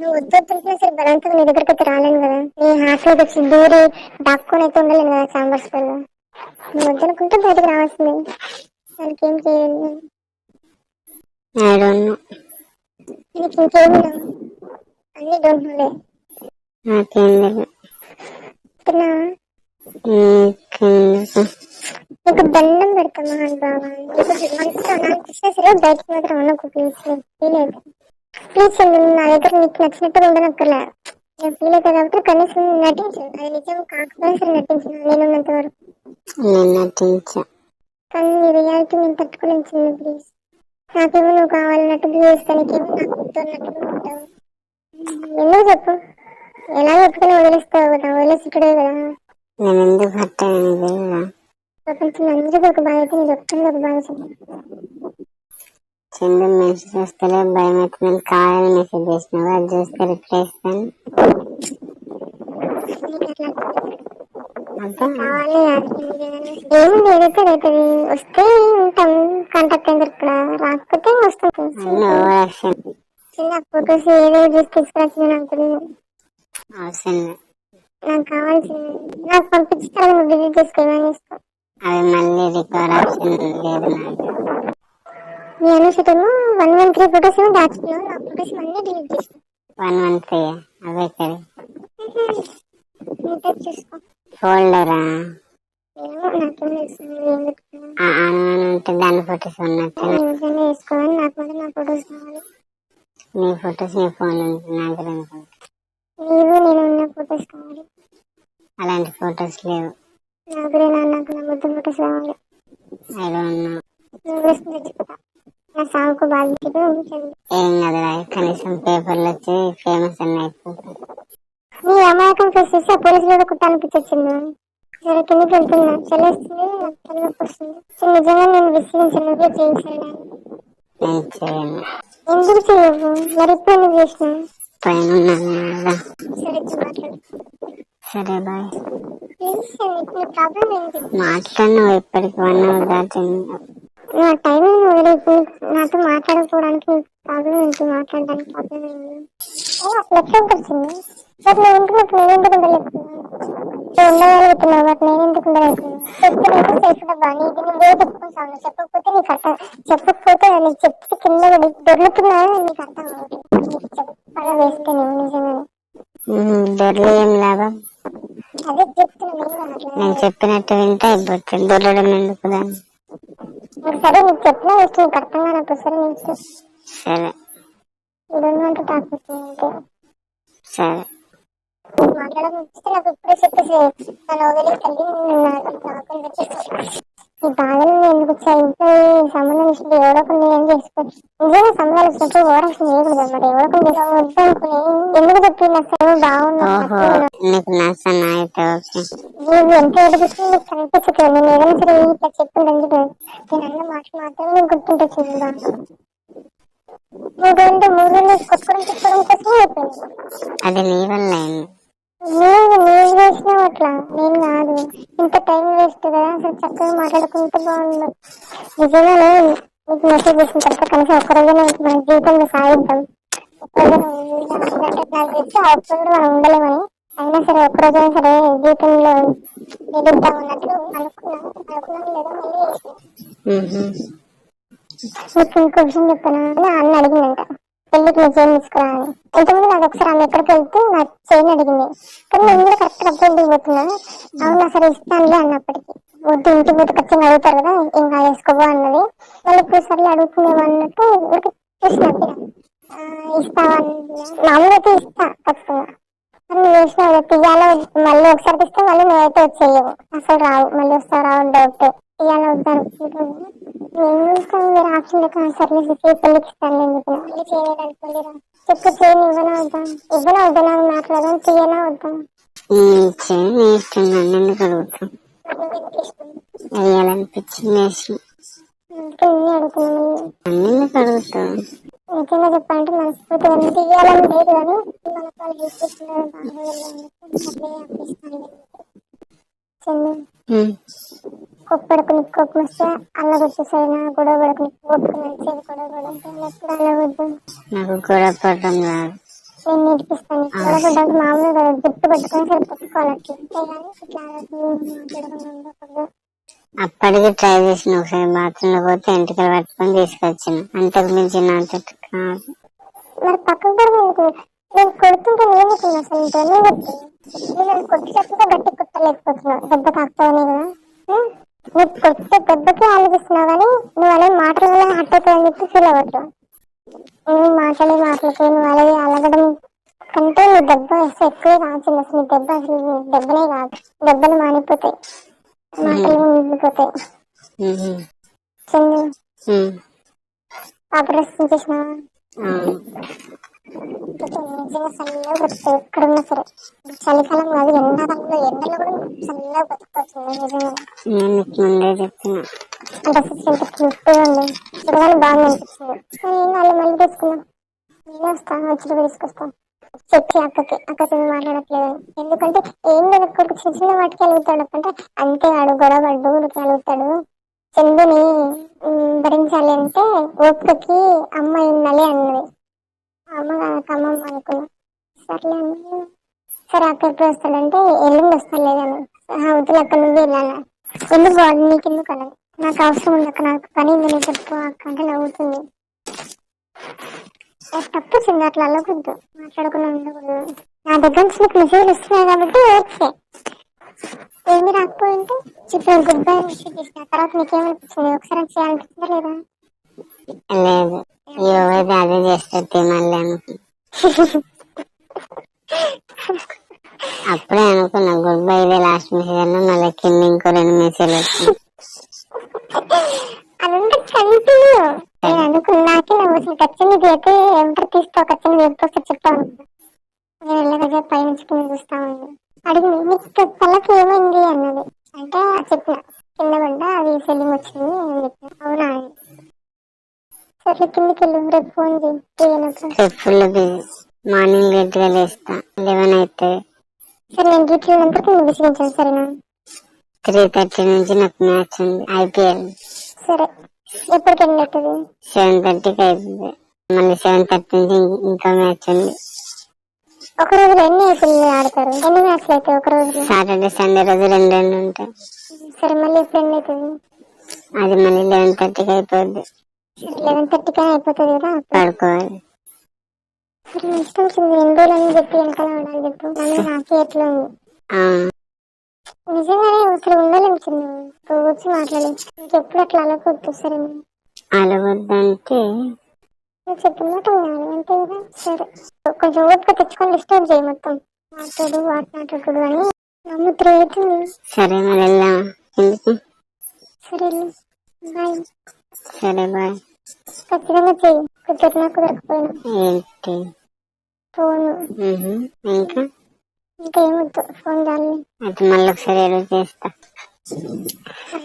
Speaker 2: నువ్వు వద్దొద్దుంటున్నా సరే బలంతో నీ దగ్గరికి అయితే రాలేను కదా. నీ హాస్టల్ వచ్చి దూరి దాక్కొని అయితే ఉండలేను కదా సాంబార్ స్కూల్లో. నువ్వు వద్దనుకుంటే బయటకు రావాల్సిందే. దానికి ఏం చేయాలి? నీకు ఇంకేమి అన్ని డోంట్ నోలే.
Speaker 1: నాకేం లేదు.
Speaker 2: నీకు దండం పెడతామా అని బాబా. నీకు మనసులో అనిపించినా సరే బయటకు మాత్రం అనకు ప్లీజ్. ఫీల్ అవుతుంది ప్లీజ్. నా దగ్గర నీకు నచ్చినట్టుగా ఉండనక్కర్లే. నేను ఫీల్ అవుతా కాబట్టి కనీసం నటించు. అది నిజం కాకపోయినా సరే నటించు నేనున్నంత వరకు. కానీ నీ రియాలిటీ నేను తట్టుకోలేను చిన్న ప్లీజ్. నాకేమో నువ్వు కావాలన్నట్టు చేస్తా, నీకేమో నాకు గుర్తున్నట్టుగా ఉంటావు. ఎందుకు చెప్పు? ఎలా చెప్పుకుని వదిలేస్తావు కదా, వదిలేసుడే కదా.
Speaker 1: నేను ఎందుకు హర్ట్ అయ్యాను?
Speaker 2: ప్రపంచం అందరికీ ఒక బాధ అయితే నేను చెప్తాను ఒక బాధ.
Speaker 1: చందు మెసేజ్ చేస్తలే, భయం అవుతుంది. కావాలని మెసేజ్ చేసినావు, అది చూస్తే రిప్లై ఇస్తాను.
Speaker 2: ఏముంది ఏదైతే అవుతుంది. వస్తే ఉంటాం కాంటాక్ట్ అయిన ఇక్కడ, రాకపోతే వస్తాం. చిన్న ఫొటోస్ ఏదో చూసి తీసుకురాచ్చు నాకు నాకు కావాల్సింది. నాకు పంపించుతాను, నువ్వు డిలీట్ చేసుకోమని ఇస్తావు.
Speaker 1: అవి మళ్ళీ రికవర్ ఆప్షన్ లేదు.
Speaker 2: నీ అనుసటము 113 ఫొటోస్ ఏమో దాచుకున్నావు. నా ఫొటోస్ అన్నీ డిలీట్ చేస్తాను.
Speaker 1: 113 అవే సరే.
Speaker 2: చూసుకో
Speaker 1: ఫోల్డరా
Speaker 2: నాకేం తెలుసు
Speaker 1: ఉంటే దాని ఫొటోస్ ఉన్నట్టు
Speaker 2: వేసుకోవాలి. నాకు మాత్రం నా ఫొటోస్ కావాలి.
Speaker 1: నీ ఫొటోస్ నీ ఫోన్ నాకు
Speaker 2: నీవు నేను ఉన్న ఫొటోస్ కావాలి.
Speaker 1: అలాంటి ఫొటోస్ లేవు
Speaker 2: నాకు. నాకు నా మొత్తం ఫొటోస్ కావాలి. చచ్చిపోతా. నా సాగుకు బాధ్యత ఉంచండి.
Speaker 1: ఏం కదా, కనీసం పేపర్లు వచ్చి ఫేమస్ అన్న అయిపోతుంది.
Speaker 2: నీ అమాయకం చూసి ఆ పోలీసులు కూడా కుట్ట అనిపించొచ్చింది. సరే కిందకి వెళ్తున్నా, చల్లేస్తుంది, తలనొప్పి వస్తుంది. సో నిజంగా నేను విశ్లేషణ చేయించాను.
Speaker 1: నేను చేయను.
Speaker 2: ఎందుకు చేయవు? మరి ఇప్పుడు ఎందుకు చేసిన?
Speaker 1: పైన ఉన్నాను కదా.
Speaker 2: సరే మాట్లాడు.
Speaker 1: సరే బాయ్.
Speaker 2: ప్రాబ్లం ఏంటి?
Speaker 1: మాట్లాడు, నువ్వు ఇప్పటికి 1 hour దాటింది.
Speaker 2: నా టైం వదిలేసి నాతో మాట్లాడుకోవడానికి ప్రాబ్లం ఏంటి? మాట్లాడడానికి ప్రాబ్లం ఏంటి? లక్ష్యం వచ్చింది. బట్ నేను ఇంటికి నేనెందుకు ఉండలేకున్నాను? ఉండగలుగుతున్నావు, బట్ నేనెందుకు ఉండలేకున్నాను? చెప్తే సేఫ్ డబ్బా నీకు నువ్వే చెప్పుకుంటాను. చెప్పకపోతే నీకు అర్థం, చెప్పకపోతే నీకు చెప్తే కింద దొరుకుతున్నా నీకు అర్థం అవుతుంది. చెప్పాలా వేస్తే నువ్వు నిజంగానే
Speaker 1: దొరలు ఏం లాభం?
Speaker 2: అదే చెప్తున్నా.
Speaker 1: నేను చెప్పినట్టు వింటే అయిపోతుంది. దొరడం ఎందుకు దాన్ని?
Speaker 2: సరే నీకు చెప్పినా వేస్ట్, నీకు అర్థం కానప్పుడు సరే నీకు
Speaker 1: సరే
Speaker 2: ఇదంతా టాపిక్
Speaker 1: సరే.
Speaker 2: మాట్లాడకపోతే నాకు ఇప్పుడే చెప్పేసి నన్ను వదిలేకండి. ఈ బాధలు ఎందుకు వచ్చాయి? ఇంట్లో సంబంధం విషయంలో ఎవరో కొన్ని ఏం చేసుకోవచ్చు. నిజంగా సంబంధాలు వచ్చినప్పుడు ఓవరాక్షన్ చేయకూడదు. మరి ఎవరో కొన్ని వద్దు అనుకుని ఎందుకు చెప్పి నా సేవ బాగున్నాను.
Speaker 1: నీకు నచ్చనా అయితే ఓకే.
Speaker 2: నువ్వు ఎంత ఎదుగుతూ నీకు కనిపించట్లేదు. నేను ఏదైనా సరే ఇట్లా చెప్పిందని నేను అన్న మాట మాత్రం నీకు గుర్తుంటొచ్చింది. నువ్వేంటే 3 రోజులు కొట్టుకోవడం తిప్పడం కోసమే అయిపోయింది.
Speaker 1: అది నీ వల్ల అయింది.
Speaker 2: నేను వేసినావు అట్లా, నేను కాదు. ఇంత టైం వేస్ట్ కదా, అసలు చక్కగా మాట్లాడుకుంటే బాగుండు. నిజంగానే నీకు మెసేజ్ చేసిన తర్వాత కనీసం ఒక్కరోజైనా మన జీవితంలో సాగిద్దాం. నాకు తెలిసి ఆ ఒక్కరోజు మనం ఉండలేమని, అయినా సరే ఒక్కరోజైనా సరే జీవితంలో నిలుద్దాం అన్నట్లు అనుకున్నాను లేదా మళ్ళీ నీకు ఇంకో విషయం చెప్తాను. అన్న అడిగిందంట పెళ్లికి నువ్వు చైన్ తీసుకురాని. ఇంతకుముందు నాకు ఒకసారి ఆమె ఎక్కడికి వెళ్తే నాకు చైన్ అడిగింది. కానీ నేను కూడా కరెక్ట్ గా ఇంటికి పోతున్నా. అవునా సరే ఇస్తానులే అన్నప్పటికీ వద్దు, ఇంటికి పోతే ఖచ్చితంగా అడుగుతారు కదా, ఇంకా వేసుకోబో అన్నది. మళ్ళీ ఇప్పుడు సర్లే అడుగుతున్నావు అన్నట్టు చూసినట్టు ఇస్తావా మామూలు అయితే ఇస్తా ఖచ్చితంగా. నువ్వు వేసినావు తీయాలో మళ్ళీ ఒకసారి తీస్తే మళ్ళీ నువ్వైతే వచ్చేయవు, అసలు రావు. మళ్ళీ వస్తావు రావు డౌట్. తీయాలో వద్దాను మీరు ఆప్షన్ లేక సర్వీస్ పెళ్లికి ఇస్తాను. ఎందుకు మళ్ళీ చేయడానికి మళ్ళీ రా చెప్పు. చేయని ఇవ్వనా వద్దా? ఇవ్వనా వద్దనా మాట్లాడదాం, తీయనా వద్దా?
Speaker 1: ఎందుకు అడుగుతాం? వేయాలనిపించింది ఎందుకు అడుగుతాం?
Speaker 2: నిజంగా చెప్పాలంటే మనస్ఫూర్తిగా తీయాలని లేదు, కానీ మన వాళ్ళు కొప్పడుకుని కోపం వస్తే అల్లగొచ్చేసైనా గొడవ పడుకుని కొట్టుకుని వచ్చేది గొడవ పడడం ఎప్పుడు అల్లవద్దు.
Speaker 1: నాకు గొడవ పడడం రాదు.
Speaker 2: నేను నేర్పిస్తాను. గొడవ పడ్డానికి మామూలుగా గుర్తు పెట్టుకుని సరే పెట్టుకోవాలి. కానీ ఇట్లా మాట్లాడకుండా ఉండకూడదు.
Speaker 1: అప్పటికి ట్రై చేసిన ఒకసారి బాత్రూమ్ లో పోతే ఎంటికలు పట్టుకొని తీసుకొచ్చిన, అంతకు మించి నాతో కాదు.
Speaker 2: మరి పక్కన పడదు. నేను కొడుతుంటే నేను అసలు ఇంటనే కొట్టి నేను కొట్టి చెప్తుంటే గట్టి కుట్టలేకపోతున్నావు. దెబ్బ తాకుతావనే కదా నువ్వు కొట్టే దెబ్బకి ఆలోచిస్తున్నావు, కానీ నువ్వు అనే మాటల వల్ల హట్ అవుతావని చెప్పి ఫీల్ అవ్వట్లేదు. నువ్వు మాటలే మాటలకి నువ్వు అలాగే అలగడం కంటే నీ దెబ్బ వేస్తే ఎక్కువే కావచ్చు. అసలు నీ దెబ్బ అసలు దెబ్బనే కాదు, దెబ్బలు మానిపోతాయి, మాటలు మిగిలిపోతాయి. చిన్న ఆపరేషన్ చేసినావా? నిజంగా చల్లగా బతుకుతావు ఎక్కడున్నా సరే. చలికాలం కాదు, ఎండాకాలంలో ఎండలో కూడా చల్లగా బతుకుతావు. నిజంగా
Speaker 1: ముందే చెప్తున్నా.
Speaker 2: అంటే అసలు ఎంత క్యూట్గా ఉంది, చూడగానే బాగా అనిపించింది. వాళ్ళు మళ్ళీ తీసుకున్నాం. నేనే వస్తాను, వచ్చి తీసుకొస్తాను. చెప్పి అక్కకి మాట్లాడట్లేదు. ఎందుకంటే ఏం లేదు, కొడుకు చిన్న చిన్న వాటికి అలుగుతాడు. అంటే అంతేగాడు గొడవ పడ్డు ఊరికి అలుగుతాడు. చందుని భరించాలి అంటే ఓపికకి అమ్మ ఉండాలి అన్నది. అమ్మ అమ్మమ్మ అనుకున్నా. సర్లే సరే అక్క ఎప్పుడు వస్తాడంటే ఎల్లుండి వస్తాను లేదని. వద్దులు అక్క నువ్వే వెళ్ళాలా? ఎందుకు బాగుంది నీకు ఎందుకు అన్నది. నాకు అవసరం ఉంది అక్క, నాకు పని ఉంది, నేను చెప్పు అక్క అంటే నవ్వుతుంది. తప్పు వచ్చింది, అట్లా అల్లకూడదు, మాట్లాడకుండా ఉండకూడదు. నా దగ్గర నుంచి నీకు మెసేజ్లు ఇస్తున్నాయి కాబట్టి ఓకే. ఏమి రాకపోయింటే చెప్పిన గుడ్ బై మెసేజ్ చేసిన తర్వాత నీకేమనిపించింది? ఒకసారి చేయాలనిపించిందా లేదా?
Speaker 1: లేదు, ఎవరైతే అదే చేస్తే మళ్ళీ అప్పుడే అనుకున్నా గుడ్ బై ఇదే లాస్ట్ మెసేజ్ అన్నా. మళ్ళీ కింద ఇంకో 2 మెసేజ్లు వచ్చినాయి.
Speaker 2: అదంతా కంటిన్యూ. నేను అనుకున్నాకే నవ్వు ఖచ్చితంగా అయితే ఎవరు తీసుకో ఖచ్చితంగా చెప్పొస్తా చెప్తాను. నేను వెళ్ళగా పై నుంచి నీకు కళ్ళకి ఏమైంది అన్నది. అంటే చెప్పిన కింద పడ్డా అది సెల్లింగ్ వచ్చింది అని చెప్పిన. అవునా అని. సరే కిందకి వెళ్ళు, రేపు ఫోన్ చేయి.
Speaker 1: Full busy. మార్నింగ్ లేట్ గా లేస్తా, 11 అయితే.
Speaker 2: సరే నేను డ్యూటీ అంతా నువ్వు విసిగించాను సరేనా.
Speaker 1: 3:30 నుంచి నాకు మ్యాచ్ ఉంది, IPL.
Speaker 2: సరే ఎప్పటికి ఎండ్ అవుతుంది?
Speaker 1: 7:30కి అవుతుంది. మళ్ళీ 7:30 నుంచి ఇంకో మ్యాచ్ ఉంది.
Speaker 2: ఒక రోజులో ఎన్ని ఐపీఎల్ ఆడతారు? ఎన్ని మ్యాచ్లు అవుతాయి ఒక రోజు?
Speaker 1: సాటర్డే సండే రోజు 2 ఉంటాయి.
Speaker 2: సరే మళ్ళీ ఎప్పుడు ఎండ్ అవుతుంది?
Speaker 1: అది మళ్ళీ 11:30కి అయిపోద్ది.
Speaker 2: 11:30కి అయిపోతుంది కదా,
Speaker 1: పడుకోవాలి.
Speaker 2: సరే ఇష్టం వచ్చింది. ఎన్ని రోజులు అని చెప్పి వెనకాల ఉండాలి చెప్పు. నన్ను నాకే ఎట్లా ఉంది నిజంగానే అసలు ఉండలేము చిన్న. వచ్చి మాట్లాడలేదు ఇంకెప్పుడు అట్లా అలకొద్దు సరే.
Speaker 1: అలవద్దంటే
Speaker 2: నువ్వు చెప్పిన మాట వినాలి అంతే కదా. సరే కొంచెం ఓపిక తెచ్చుకొని డిస్టర్బ్ చేయి మొత్తం. మాట్లాడు అని నమ్ముతురు అవుతుంది.
Speaker 1: సరే మరి వెళ్దాం ఎందుకు.
Speaker 2: సరే బాయ్.
Speaker 1: సరే బాయ్.
Speaker 2: ఖచ్చితంగా చెయ్యి, కుదిరినా కుదరకపోయినా.
Speaker 1: ఏంటి
Speaker 2: ఫోన్
Speaker 1: ఇంకా
Speaker 2: ఇంకేమొద్దు, ఫోన్ చాలు.
Speaker 1: అది మళ్ళీ ఒకసారి ఏదో చేస్తా.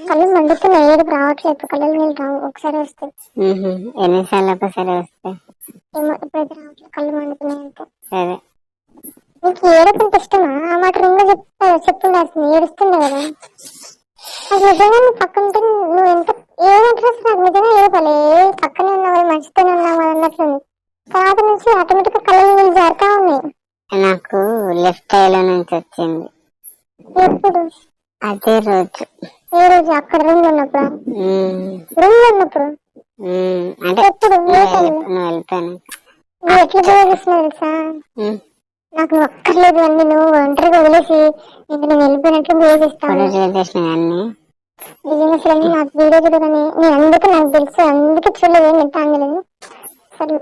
Speaker 2: కళ్ళు మండుతున్నాయి, ఏడుపు రావట్లేదు. కళ్ళు నీళ్ళు రావు, ఒకసారి వస్తాయి.
Speaker 1: ఎన్నిసార్లు ఒకసారి వస్తాయి?
Speaker 2: ఏమో ఎప్పుడైతే రావట్లేదు, కళ్ళు మండుతున్నాయి అంతే.
Speaker 1: సరే
Speaker 2: నీకు ఏడుపుంటే ఇష్టమా? ఆ మాట రింగా చెప్తుండాల్సింది. ఏడుస్తుండే కదా. నాకు నిజంగా నువ్వు పక్కన ఉంటే నువ్వు ఎంత ఏమంటారు అసలు. నాకు నిజంగా ఏడుపలే, పక్కనే ఉన్నావు కదా, మంచితోనే ఉన్నావు కదా అన్నట్లుంది. తర్వాత నుంచి ఆటోమేటిక్ గా కళ్ళు నీళ్ళు జారుతా ఉన్నాయి.
Speaker 1: నాకు లెఫ్ట్ ఐలో నుంచి వచ్చింది.
Speaker 2: ఎప్పుడు?
Speaker 1: అదే రోజు.
Speaker 2: ఏ రోజు? అక్కడ రూమ్ లో ఉన్నప్పుడు? రూమ్ లో ఉన్నప్పుడు
Speaker 1: అంటే
Speaker 2: ఎప్పుడు?
Speaker 1: నువ్వు వెళ్ళిపోయాను.
Speaker 2: నువ్వు ఎట్లా ఉపయోగిస్తున్నావు తెలుసా? నాకు నువ్వు అక్కర్లేదు అన్ని, నువ్వు ఒంటరిగా వదిలేసి ఇంక నేను వెళ్ళిపోయినట్లు ఉపయోగిస్తాను. నిజంగా అసలు నాకు వీడియో చూడగానే నేను అందుకే నాకు తెలుసు, అందుకే చూడలేదు, ఏం ఎంత అందలేదు.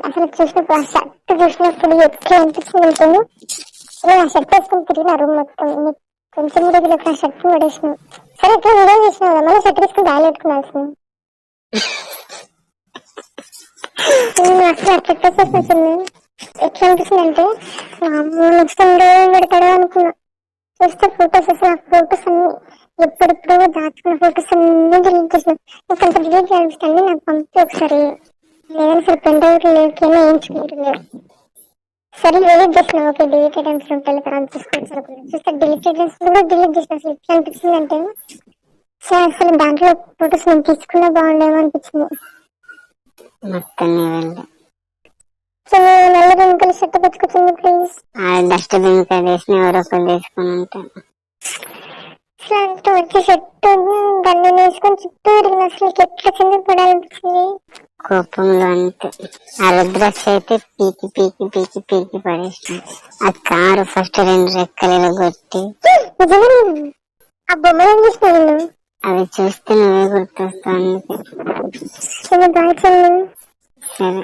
Speaker 2: అసలు చూసినప్పుడు ఆ షర్ట్ చూసినప్పుడు ఎట్లా అనిపించింది అనుకోను. నేను ఆ షర్ట్ వేసుకుని తిరిగిన రూమ్ మొత్తం. కొంచెం కూడా వీళ్ళకి ఆ షర్ట్ పడేసినావు. సరే ఎట్లా వీడియో చేసినావు కదా, మళ్ళీ షర్ట్ వేసుకుని దాని పెట్టుకున్నాల్సింది. నేను అసలు ఆ షర్ట్ వేసేసి ఎట్లా అనిపిస్తుంది అంటే నెక్స్ట్ టైం పెడతాడో అనుకున్నా. చూస్తే ఫొటోస్, అసలు ఆ ఫొటోస్ అన్ని ఎప్పుడెప్పుడో దాచుకున్న ఫొటోస్ అన్ని డిలీట్ చేసిన. నీకు అంత డిలీట్ చేయాల్సింది నాకు పంపి ఒకసారి, లేదని సరే పెన్ డ్రైవ్ లేకేమో వేయించుకుంటున్నారు. సరే డిలీట్ చేసిన, ఓకే డిలీట్ ఐటమ్స్ ఉంటాయి కదా అని చూసుకోవచ్చు అనుకున్నాను. చూస్తే డిలీట్ ఐటమ్స్ కూడా డిలీట్ చేసిన. అసలు ఎట్లా అనిపించింది అంటే సార్ అసలు దాంట్లో ఫొటోస్ నేను తీసుకున్నా బాగుండేమో అనిపించింది. నల్ల వెంకలు షర్ట్ పెట్టుకొచ్చింది ప్లీజ్.
Speaker 1: డస్ట్బిన్ వేసిన ఎవరో ఒకరు తీసుకుని ఉంటాను.
Speaker 2: అసలు వచ్చి షర్ట్ గన్ను వేసుకొని చుట్టూ తిరిగిన. అసలు ఎట్లా కింద పడాలనిపించింది
Speaker 1: కోపంలో. అంతే ఆ రుద్రాక్ష అయితే పీకి పీకి పీకి పీకి పడేసిన. ఆ కారు ఫస్ట్ 2 రెక్కలు కొట్టి
Speaker 2: ఆ బొమ్మలు చూసిన
Speaker 1: అవి చూస్తే నువ్వే గుర్తొస్తా. అందుకే
Speaker 2: బాయ్.
Speaker 1: సరే.